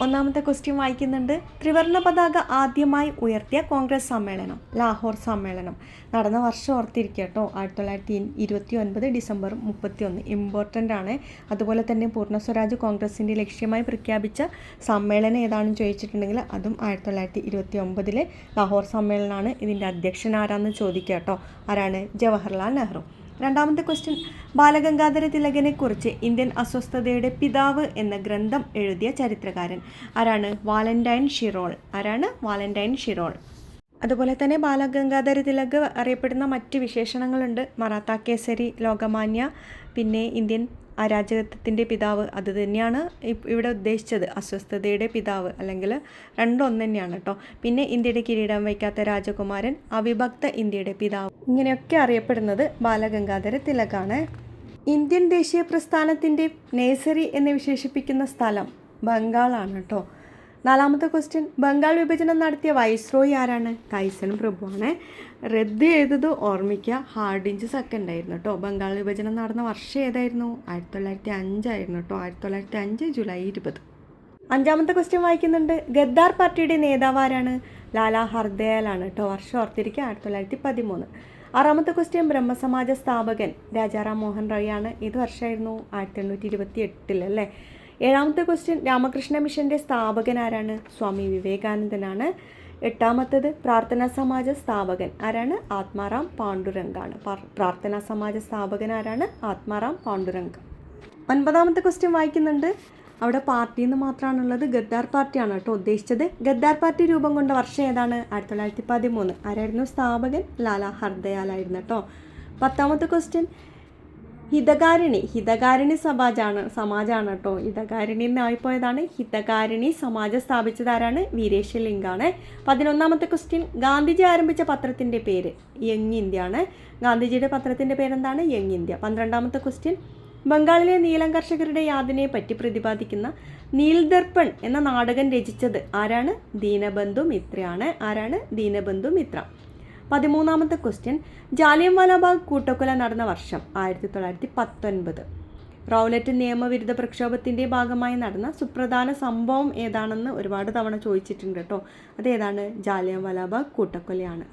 ഒന്നാമത്തെ ക്വസ്റ്റ്യൻ വായിക്കുന്നുണ്ട്. ത്രിവർണ്ണ പതാക ആദ്യമായി ഉയർത്തിയ കോൺഗ്രസ് സമ്മേളനം, ലാഹോർ സമ്മേളനം. നടന്ന വർഷം ഓർത്തിരിക്കുക കേട്ടോ, 1929 ഡിസംബർ 31. ഇമ്പോർട്ടൻ്റ് ആണ്. അതുപോലെ തന്നെ പൂർണ്ണ സ്വരാജ് കോൺഗ്രസിൻ്റെ ലക്ഷ്യമായി പ്രഖ്യാപിച്ച സമ്മേളനം ഏതാണെന്ന് ചോദിച്ചിട്ടുണ്ടെങ്കിൽ അതും 1929 ലാഹോർ സമ്മേളനമാണ്. ഇതിൻ്റെ അധ്യക്ഷൻ ആരാണെന്ന് ചോദിക്കുക കേട്ടോ. ആരാണ്? ജവഹർലാൽ നെഹ്റു. രണ്ടാമത്തെ ക്വസ്റ്റ്യൻ, ബാലഗംഗാധര തിലകനെക്കുറിച്ച് ഇന്ത്യൻ അസ്വസ്ഥതയുടെ പിതാവ് എന്ന ഗ്രന്ഥം എഴുതിയ ചരിത്രകാരൻ ആരാണ്? Valentine Chirol. ആരാണ്? Valentine Chirol. അതുപോലെ തന്നെ ബാലഗംഗാധര തിലക് അറിയപ്പെടുന്ന മറ്റ് വിശേഷണങ്ങളുണ്ട്. മറാത്ത കേസരി, ലോകമാന്യ, പിന്നെ ഇന്ത്യൻ അരാജകത്വത്തിൻ്റെ പിതാവ്. അത് തന്നെയാണ് ഇവിടെ ഉദ്ദേശിച്ചത്, അസ്വസ്ഥതയുടെ പിതാവ്, അല്ലെങ്കിൽ രണ്ടും ഒന്ന് തന്നെയാണ് കേട്ടോ. പിന്നെ ഇന്ത്യയുടെ കിരീടം വയ്ക്കാത്ത രാജകുമാരൻ, അവിഭക്ത ഇന്ത്യയുടെ പിതാവ്, ഇങ്ങനെയൊക്കെ അറിയപ്പെടുന്നത് ബാലഗംഗാധര തിലകാണ്. ഇന്ത്യൻ ദേശീയ പ്രസ്ഥാനത്തിൻ്റെ നേഴ്സറി എന്ന് വിശേഷിപ്പിക്കുന്ന സ്ഥലം ബംഗാളാണ് കേട്ടോ. നാലാമത്തെ ക്വസ്റ്റ്യൻ, ബംഗാൾ വിഭജനം നടത്തിയ വൈസ്രോയി ആരാണ്? കൈസൺ പ്രഭുവാണ്. റദ്ദ് ചെയ്തത് ഓർമ്മിക്കുക, ഹാർഡിഞ്ച് സെക്കൻഡ് ആയിരുന്നു കേട്ടോ. ബംഗാൾ വിഭജനം നടന്ന വർഷം ഏതായിരുന്നു? 1905 ആയിരുന്നു കേട്ടോ. 1905 ജൂലൈ 20. അഞ്ചാമത്തെ ക്വസ്റ്റ്യൻ വായിക്കുന്നുണ്ട്. ഗദ്ദാർ പാർട്ടിയുടെ നേതാവ് ആരാണ്? ലാലാ ഹർദയാലാണ് കേട്ടോ. വർഷം ഓർത്തിരിക്കുക, 1913. ആറാമത്തെ ക്വസ്റ്റ്യൻ, ബ്രഹ്മസമാജ സ്ഥാപകൻ രാജാറാം മോഹൻ റോയ് ആണ്. ഏത് വർഷമായിരുന്നു? 1828 അല്ലേ. ഏഴാമത്തെ ക്വസ്റ്റ്യൻ, രാമകൃഷ്ണ മിഷൻ്റെ സ്ഥാപകൻ ആരാണ്? സ്വാമി വിവേകാനന്ദനാണ്. എട്ടാമത്തത്, പ്രാർത്ഥനാ സമാജ സ്ഥാപകൻ ആരാണ്? ആത്മാറാം പാണ്ഡുരംഗാണ്. പ്രാർത്ഥനാ സമാജ സ്ഥാപകൻ ആരാണ്? ആത്മാറാം പാണ്ഡുരംഗ. ഒൻപതാമത്തെ ക്വസ്റ്റ്യൻ വായിക്കുന്നുണ്ട്. അവിടെ പാർട്ടി എന്ന് മാത്രമാണുള്ളത്, ഗദ്ദാർ പാർട്ടിയാണ് കേട്ടോ ഉദ്ദേശിച്ചത്. ഗദ്ദാർ പാർട്ടി രൂപം കൊണ്ട വർഷം ഏതാണ്? 1913. ആരായിരുന്നു സ്ഥാപകൻ? ലാലാ ഹർദയാലായിരുന്നു കേട്ടോ. പത്താമത്തെ ക്വസ്റ്റ്യൻ, ഹിതകാരിണി സമാജാണ് കേട്ടോ. ഹിതകാരിണി എന്നായിപ്പോയതാണ്. ഹിതകാരിണി സമാജം സ്ഥാപിച്ചത് ആരാണ്? വീരേശലിംഗാണ്. 11ാമത്തെ ക്വസ്റ്റ്യൻ, ഗാന്ധിജി ആരംഭിച്ച പത്രത്തിൻ്റെ പേര് യങ് ഇന്ത്യ ആണ്. ഗാന്ധിജിയുടെ പത്രത്തിൻ്റെ പേരെന്താണ്? Young India. 12ാമത്തെ ക്വസ്റ്റ്യൻ, ബംഗാളിലെ നീലം കർഷകരുടെ യാതനയെ പറ്റി പ്രതിപാദിക്കുന്ന നീൽദർപ്പൺ എന്ന നാടകം രചിച്ചത് ആരാണ്? ദീനബന്ധു മിത്രയാണ്. ആരാണ്? ദീനബന്ധു മിത്ര. 13ാമത്തെ ക്വസ്റ്റ്യൻ, ജാലിയൻവാലാബാഗ് കൂട്ടക്കൊല നടന്ന വർഷം 1919. റൗലറ്റ് നിയമവിരുദ്ധ പ്രക്ഷോഭത്തിൻ്റെ ഭാഗമായി നടന്ന സുപ്രധാന സംഭവം ഏതാണെന്ന് ഒരുപാട് തവണ ചോദിച്ചിട്ടുണ്ട് കേട്ടോ. അതേതാണ്? ജാലിയൻവാലാബാഗ് കൂട്ടക്കൊലയാണ്.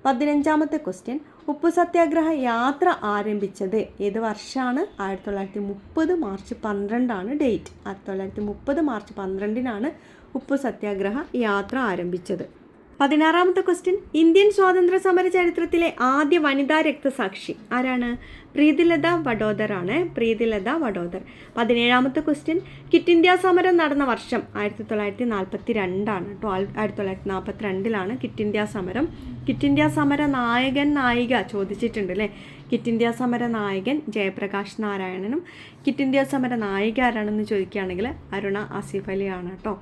15ാമത്തെ ക്വസ്റ്റ്യൻ, ഉപ്പു സത്യാഗ്രഹ യാത്ര ആരംഭിച്ചത് ഏത് വർഷമാണ്? 1930 മാർച്ച് 12 ഡേറ്റ്. 1930 മാർച്ച് 12 ഉപ്പു സത്യാഗ്രഹ യാത്ര ആരംഭിച്ചത്. 16ാമത്തെ ക്വസ്റ്റ്യൻ, ഇന്ത്യൻ സ്വാതന്ത്ര്യ സമര ചരിത്രത്തിലെ ആദ്യ വനിതാ രക്തസാക്ഷി ആരാണ്? പ്രീതിലത വഡോദർ ആണ്. പ്രീതിലത വഡോദർ. 17ാമത്തെ ക്വസ്റ്റ്യൻ, ക്വിറ്റ് ഇന്ത്യ സമരം നടന്ന വർഷം 1942 കേട്ടോ. 1942 ക്വിറ്റ് ഇന്ത്യ സമരം. ക്വിറ്റ് ഇന്ത്യ സമര നായിക ചോദിച്ചിട്ടുണ്ട് അല്ലേ. ക്വിറ്റ് ഇന്ത്യ സമര നായകൻ ജയപ്രകാശ് നാരായണനും ക്വിറ്റ് ഇന്ത്യ സമര നായിക ആരാണെന്ന് ചോദിക്കുകയാണെങ്കിൽ അരുണ ആസിഫ് അലിയാണ് കേട്ടോ.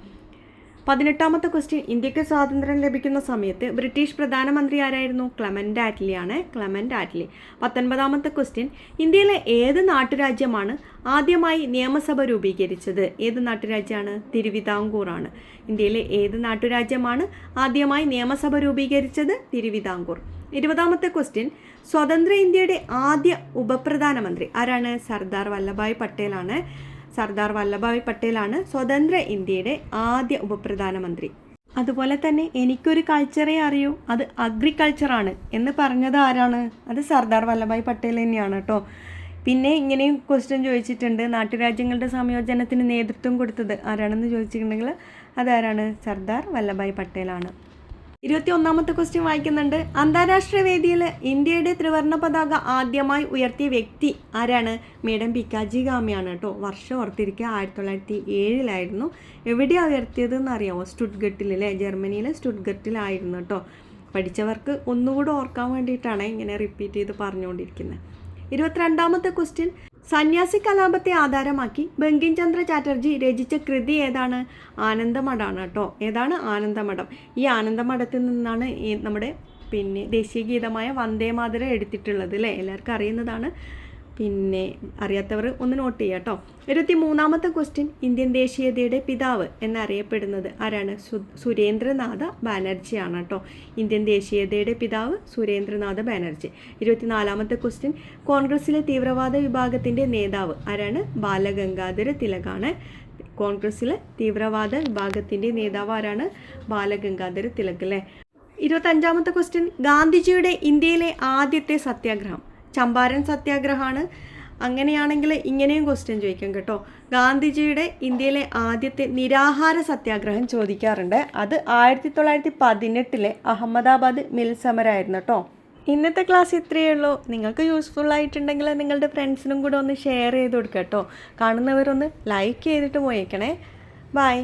18ാമത്തെ ക്വസ്റ്റ്യൻ, ഇന്ത്യക്ക് സ്വാതന്ത്ര്യം ലഭിക്കുന്ന സമയത്ത് ബ്രിട്ടീഷ് പ്രധാനമന്ത്രി ആരായിരുന്നു? ക്ലെമന്റ് ആറ്റ്ലിയാണ്. Clement Attlee. 19ാമത്തെ ക്വസ്റ്റ്യൻ, ഇന്ത്യയിലെ ഏത് നാട്ടുരാജ്യമാണ് ആദ്യമായി നിയമസഭ രൂപീകരിച്ചത്? ഏത് നാട്ടുരാജ്യമാണ്? തിരുവിതാംകൂറാണ്. ഇന്ത്യയിലെ ഏത് നാട്ടുരാജ്യമാണ് ആദ്യമായി നിയമസഭ രൂപീകരിച്ചത്? തിരുവിതാംകൂർ. 20ാമത്തെ ക്വസ്റ്റ്യൻ, സ്വതന്ത്ര ഇന്ത്യയുടെ ആദ്യ ഉപപ്രധാനമന്ത്രി ആരാണ്? സർദാർ വല്ലഭായ് പട്ടേലാണ്. സർദാർ വല്ലഭായ് പട്ടേലാണ് സ്വതന്ത്ര ഇന്ത്യയുടെ ആദ്യ ഉപപ്രധാനമന്ത്രി. അതുപോലെ തന്നെ എനിക്കൊരു കൾച്ചറേ അറിയൂ, അത് അഗ്രികൾച്ചറാണ് എന്ന് പറഞ്ഞത് ആരാണ്? അത് സർദാർ വല്ലഭായ് പട്ടേൽ തന്നെയാണ് കേട്ടോ. പിന്നെ ഇങ്ങനെയും ക്വസ്റ്റ്യൻ ചോദിച്ചിട്ടുണ്ട്, നാട്ടുരാജ്യങ്ങളുടെ സംയോജനത്തിന് നേതൃത്വം കൊടുത്തത് ആരാണെന്ന് ചോദിച്ചിട്ടുണ്ടെങ്കിൽ അതാരാണ്? സർദാർ വല്ലഭായ് പട്ടേലാണ്. 21ാമത്തെ ക്വസ്റ്റ്യൻ വായിക്കുന്നുണ്ട്. അന്താരാഷ്ട്ര വേദിയിൽ ഇന്ത്യയുടെ ത്രിവർണ്ണ പതാക ആദ്യമായി ഉയർത്തിയ വ്യക്തി ആരാണ്? മേഡം പിക്കാജി ഗാമിയാണ് കേട്ടോ. വർഷം ഓർത്തിരിക്കുക, 1907 എവിടെയാണ് ഉയർത്തിയതെന്ന് അറിയാമോ? സ്റ്റുട്ട്ഗട്ടിലെ, ജർമ്മനിയിലെ സ്റ്റുട്ട്ഗട്ടിലായിരുന്നു കേട്ടോ. പഠിച്ചവർക്ക് ഒന്നുകൂടെ ഓർക്കാൻ വേണ്ടിയിട്ടാണ് ഇങ്ങനെ റിപ്പീറ്റ് ചെയ്ത് പറഞ്ഞുകൊണ്ടിരിക്കുന്നത്. 22ാമത്തെ ക്വസ്റ്റ്യൻ, സന്യാസി കലാപത്തെ ആധാരമാക്കി ബങ്കിം ചന്ദ്ര ചാറ്റർജി രചിച്ച കൃതി ഏതാണ്? ആനന്ദമഠമാണ് കേട്ടോ. ഏതാണ്? ആനന്ദമഠം. ഈ ആനന്ദമഠത്തിൽ നിന്നാണ് നമ്മുടെ ദേശീയ ഗീതമായ വന്ദേ മാതരം എടുത്തിട്ടുള്ളത് അല്ലേ. എല്ലാവർക്കും അറിയുന്നതാണ്. പിന്നെ അറിയാത്തവർ ഒന്ന് നോട്ട് ചെയ്യുക കേട്ടോ. 23ാമത്തെ ക്വസ്റ്റ്യൻ, ഇന്ത്യൻ ദേശീയതയുടെ പിതാവ് എന്നറിയപ്പെടുന്നത് ആരാണ്? സുരേന്ദ്രനാഥ ബാനർജിയാണ് കേട്ടോ. ഇന്ത്യൻ ദേശീയതയുടെ പിതാവ് സുരേന്ദ്രനാഥ ബാനർജി. 24ാമത്തെ ക്വസ്റ്റ്യൻ, കോൺഗ്രസിലെ തീവ്രവാദ വിഭാഗത്തിൻ്റെ നേതാവ് ആരാണ്? ബാലഗംഗാധര തിലകാണ്. കോൺഗ്രസ്സിലെ തീവ്രവാദ വിഭാഗത്തിൻ്റെ നേതാവ് ആരാണ്? ബാലഗംഗാധര തിലക് അല്ലേ. 25ാമത്തെ ക്വസ്റ്റ്യൻ, ഗാന്ധിജിയുടെ ഇന്ത്യയിലെ ആദ്യത്തെ സത്യാഗ്രഹം ചമ്പാരൻ സത്യാഗ്രഹമാണ്. അങ്ങനെയാണെങ്കിൽ ഇങ്ങനെയും ക്വസ്റ്റ്യൻ ചോദിക്കാം കേട്ടോ. ഗാന്ധിജിയുടെ ഇന്ത്യയിലെ ആദ്യത്തെ നിരാഹാര സത്യാഗ്രഹം ചോദിക്കാറുണ്ട്. അത് 1918 അഹമ്മദാബാദ് മിൽ സമരമായിരുന്നു കേട്ടോ. ഇന്നത്തെ ക്ലാസ് ഇത്രയേ ഉള്ളൂ. നിങ്ങൾക്ക് യൂസ്ഫുൾ ആയിട്ടുണ്ടെങ്കിൽ നിങ്ങളുടെ ഫ്രണ്ട്സിനും കൂടെ ഒന്ന് ഷെയർ ചെയ്ത് കൊടുക്കുക കേട്ടോ. കാണുന്നവരൊന്ന് ലൈക്ക് ചെയ്തിട്ട് പോയേക്കണേ. ബൈ.